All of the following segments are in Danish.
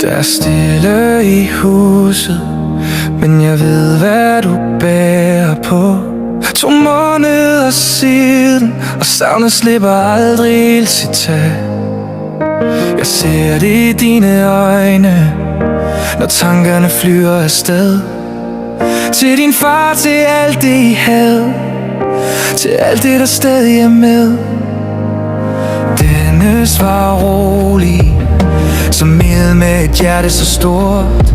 Der er stille i huset, men jeg ved, hvad du bærer på. 2 måneder siden, og savnet slipper aldrig helt sit tag. Jeg ser det i dine øjne, når tankerne flyver afsted. Til din far, til alt det I havde, til alt det der stadig er med. Dennis var rolig, som med med et hjerte så stort.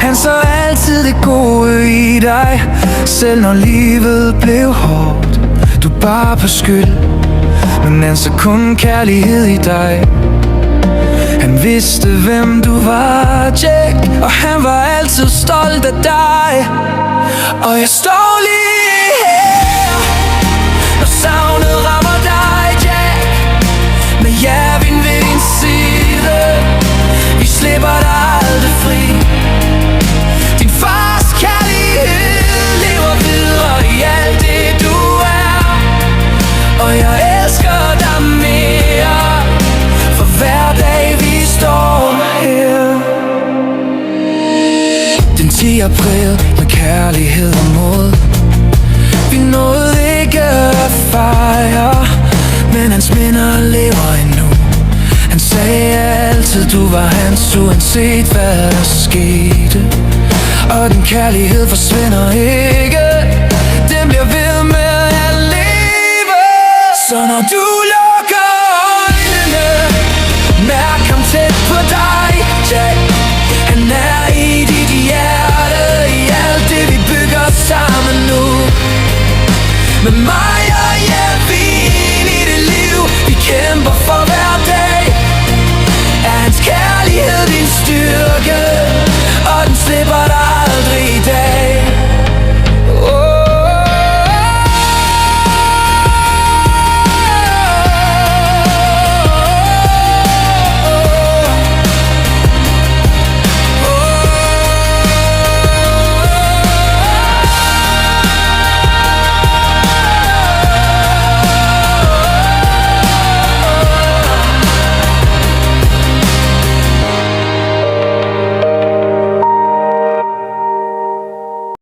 Han så altid det gode i dig, selv når livet blev hårdt. Du bar på skyld, men han så kun kærlighed i dig. Han vidste hvem du var, Jack, og han var altid stolt af dig. Og jeg står lige her, når savnet rammer dig, Jack, med hjerven ved din side. Vi slipper dig aldrig fri. Din fars kærlighed lever videre i alt det du er, og jeg elsker dig mere for hver dag vi står her. Den 10. april med kærlighed og mod. Vi nåede ikke at fejre, men hans minder lever endnu. Han sagde altid du var hans, uanset hvad der skete. Og den kærlighed forsvinder ikke, den bliver ved med at leve. Så når du